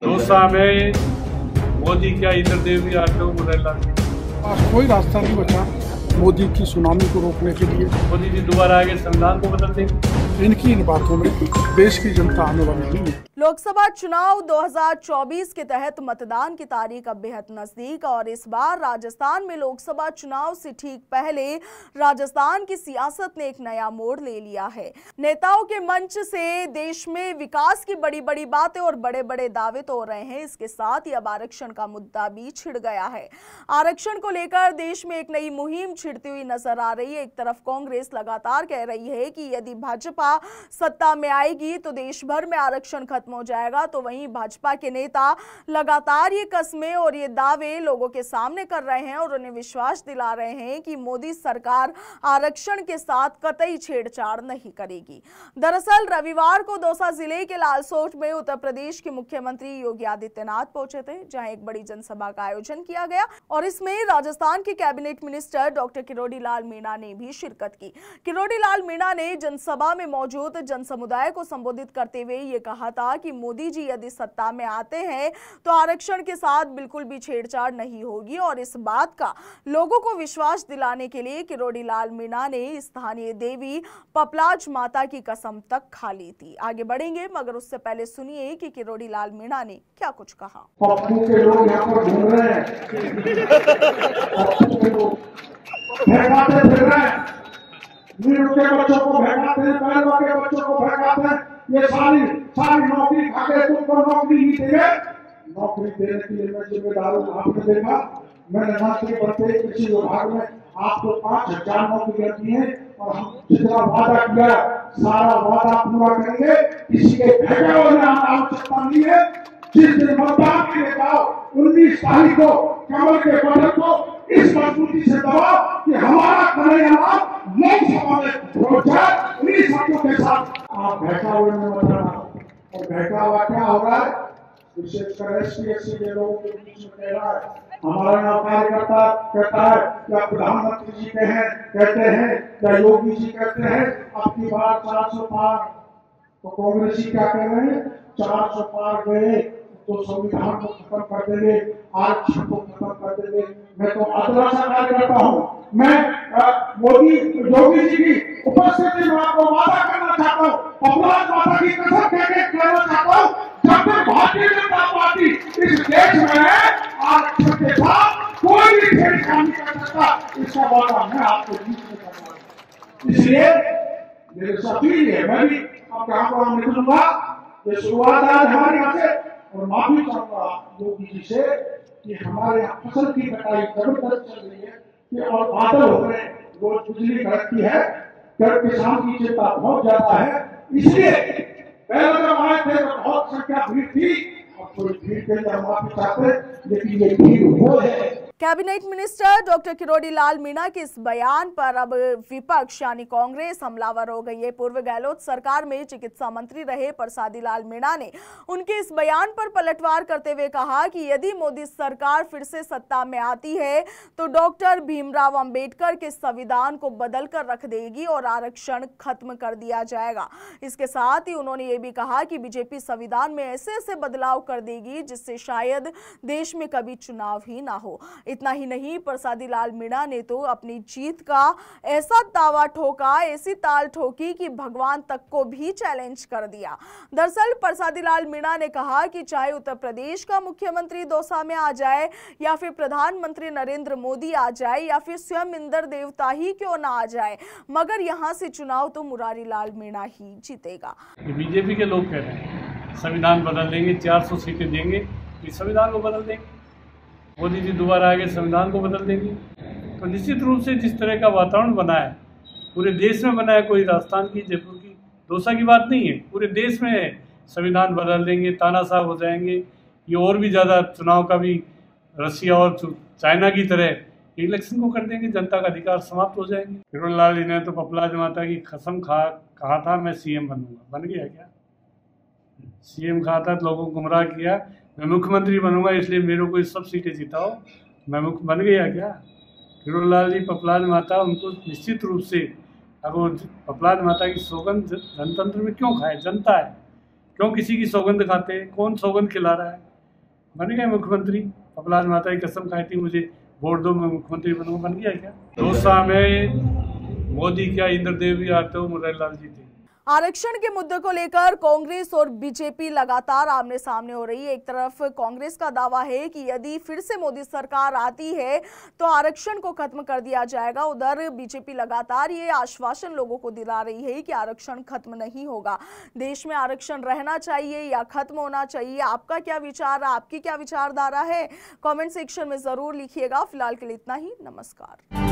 दौसा में मोदी क्या इधर देवी आटो मुरैला आज कोई रास्ता नहीं बचा मोदी की सुनामी को रोकने के लिए। मोदी जी दोबारा आगे संविधान को बदल देंगे। इनकी इन बातों में देश की जनता आने वाली नहीं है। लोकसभा चुनाव 2024 के तहत मतदान की तारीख अब बेहद नजदीक और इस बार राजस्थान में लोकसभा चुनाव से ठीक पहले राजस्थान की सियासत ने एक नया मोड़ ले लिया है। नेताओं के मंच से देश में विकास की बड़ी बड़ी बातें और बड़े बड़े दावे तो हो रहे हैं, इसके साथ ही अब आरक्षण का मुद्दा भी छिड़ गया है। आरक्षण को लेकर देश में एक नई मुहिम छिड़ती हुई नजर आ रही है। एक तरफ कांग्रेस लगातार कह रही है कि यदि भाजपा सत्ता में आएगी तो देश भर में आरक्षण खत्म हो जाएगा, तो वहीं भाजपा के नेता लगातार ये कस्में और ये दावे लोगों के सामने कर रहे हैं और उन्हें विश्वास दिला रहे हैं कि मोदी सरकार आरक्षण के साथ कतई छेड़छाड़ नहीं करेगी। दरअसल रविवार को दौसा जिले के लालसोट में उत्तर प्रदेश के मुख्यमंत्री योगी आदित्यनाथ पहुंचे थे, जहां एक बड़ी जनसभा का आयोजन किया गया और इसमें राजस्थान के cabinet minister doctor Kirori Lal Meena ने भी शिरकत की। किरोड़ी लाल मीणा ने जनसभा में मौजूद जनसमुदाय को संबोधित करते हुए ये कहा था कि मोदी जी यदि सत्ता में आते हैं तो आरक्षण के साथ बिल्कुल भी छेड़छाड़ नहीं होगी और इस बात का लोगों को विश्वास दिलाने के लिए किरोड़ी लाल मीणा ने स्थानीय देवी पपलाज माता की कसम तक खा ली थी। आगे बढ़ेंगे मगर उससे पहले सुनिए कि किरोड़ी लाल मीणा ने क्या कुछ कहा। पप्पू के लोग यहाँ पर घूम रहे हैं, पप्पू के लोग भड़काते फिर रहे हैं, मीणू के बच्चों को भड़काते हैं, पहलवा के बच्चों को भड़काते हैं। ये सारी नौकरी खा के तुमको नौकरी नहीं देंगे। नौकरी देने के लिए मैं जिम्मेदार हूँ। आपने देखा मैंने मंत्री बनते कृषि विभाग में आपको 5000 नौकरियां दी है और हम जितना वादा किया सारा वादा पूरा करेंगे। किसी के भेजे होने आवश्यकता नहीं है। जिस दिन मतदान के लिए जाओ 19 तारीख को कमल के बटन को इस मजबूती से दबाओ कि हमारा कन्हैया लोकसभा में पहुंचा। उन्हीं शब्दों के साथ आप बहका हुए में मत रहना और बहका हुआ क्या हो रहा है, विशेषकर एसपी के लोगों के बीच में कह रहा है। हमारा यहाँ कार्यकर्ता कहता है या प्रधानमंत्री जी कहते हैं या योगी जी कहते हैं अब की बार 400 पार, तो कांग्रेसी क्या कह रहे हैं 400 पार गए तो संविधान को खत्म कर देंगे, आरक्षण को खत्म कर देंगे। मैं तो अदला सा कार्यकर्ता हूँ। मैं मोदी योगी जी की उपस्थिति में आपको वादा करना चाहता हूँ, पपलाज माता की कसम कहना चाहता हूँ, जब तक भारतीय जनता पार्टी इस देश में है आरक्षण के साथ कोई भी छेड़छाड़ नहीं कर सकता। इसका वादा मैं आपको बीच में करता हूँ। इसलिए मेरे सफील है, मैं भी अब कहाँ को हम निकलूंगा। ये शुरुआत आज हमारे यहाँ से और माफी चाहूंगा योगी जी से कि हमारे यहाँ फसल की कटाई जबरदस्त चल रही है कि और बादल हो रहे हैं, रोज बिजली कड़कती है, किसान की चिंता बहुत ज्यादा है। इसलिए पहले जब आए थे तो बहुत संख्या भीड़ थी और थोड़ी भीड़ के लिए माफी चाहते, लेकिन ये भीड़ वो है। Cabinet minister doctor Kirori Lal Meena के इस बयान पर अब विपक्ष यानी कांग्रेस हमलावर हो गई है। पूर्व गहलोत सरकार में चिकित्सा मंत्री रहे प्रसादी लाल मीणा ने उनके इस बयान पर पलटवार करते हुए कहा कि यदि मोदी सरकार फिर से सत्ता में आती है तो डॉक्टर भीमराव अंबेडकर के संविधान को बदल कर रख देगी और आरक्षण खत्म कर दिया जाएगा। इसके साथ ही उन्होंने ये भी कहा कि बीजेपी संविधान में ऐसे ऐसे बदलाव कर देगी जिससे शायद देश में कभी चुनाव ही ना हो। इतना ही नहीं, प्रसादी लाल मीणा ने तो अपनी जीत का ऐसा दावा ठोका, ऐसी ताल ठोकी कि भगवान तक को भी चैलेंज कर दिया। दरअसल प्रसादी लाल मीणा ने कहा कि चाहे उत्तर प्रदेश का मुख्यमंत्री दौसा में आ जाए या फिर प्रधानमंत्री नरेंद्र मोदी आ जाए या फिर स्वयं इंद्र देवता ही क्यों ना आ जाए, मगर यहां से चुनाव तो मुरारी लाल मीणा ही जीतेगा। बीजेपी के लोग कह रहे हैं संविधान बदल देंगे, 400 सीटें देंगे, इस संविधान को बदल देंगे, मोदी जी दोबारा आगे संविधान को बदल देंगे। तो निश्चित रूप से जिस तरह का वातावरण बना है पूरे देश में बना है, कोई राजस्थान की जयपुर की दौसा की बात नहीं है, पूरे देश में संविधान बदल देंगे, तानाशाह हो जाएंगे। ये और भी ज़्यादा चुनाव का भी रसिया और चाइना की तरह इलेक्शन को कर देंगे, जनता का अधिकार समाप्त हो जाएंगे। किरोड़ी लाल जी ने तो पपलाज माता की कसम कहा था मैं सीएम बनूंगा, बन गया क्या? सीएम कहा था, लोगों को गुमराह किया, मैं मुख्यमंत्री बनूंगा इसलिए मेरे को सब सीटें जिताओ, मैं मुख्य बन गया क्या? किरोड़ी लाल जी पपलाज माता उनको निश्चित रूप से अगर पपलाज माता की सौगंध जनतंत्र में क्यों खाए, जनता है क्यों किसी की सौगंध खाते हैं? कौन सौगंध खिला रहा है? बन गए मुख्यमंत्री। कमलनाथ माता की कसम खाई थी मुझे वोट दो मैं मुख्यमंत्री बनूंगा, बन गया क्या? दौसा में मोदी क्या इंद्रदेव भी आते हो, मुरारीलाल जी थे। आरक्षण के मुद्दे को लेकर कांग्रेस और बीजेपी लगातार आमने सामने हो रही है। एक तरफ कांग्रेस का दावा है कि यदि फिर से मोदी सरकार आती है तो आरक्षण को खत्म कर दिया जाएगा। उधर बीजेपी लगातार ये आश्वासन लोगों को दिला रही है कि आरक्षण खत्म नहीं होगा। देश में आरक्षण रहना चाहिए या खत्म होना चाहिए? आपका क्या विचार, आपकी क्या विचारधारा है? कमेंट सेक्शन में जरूर लिखिएगा। फिलहाल के लिए इतना ही। नमस्कार।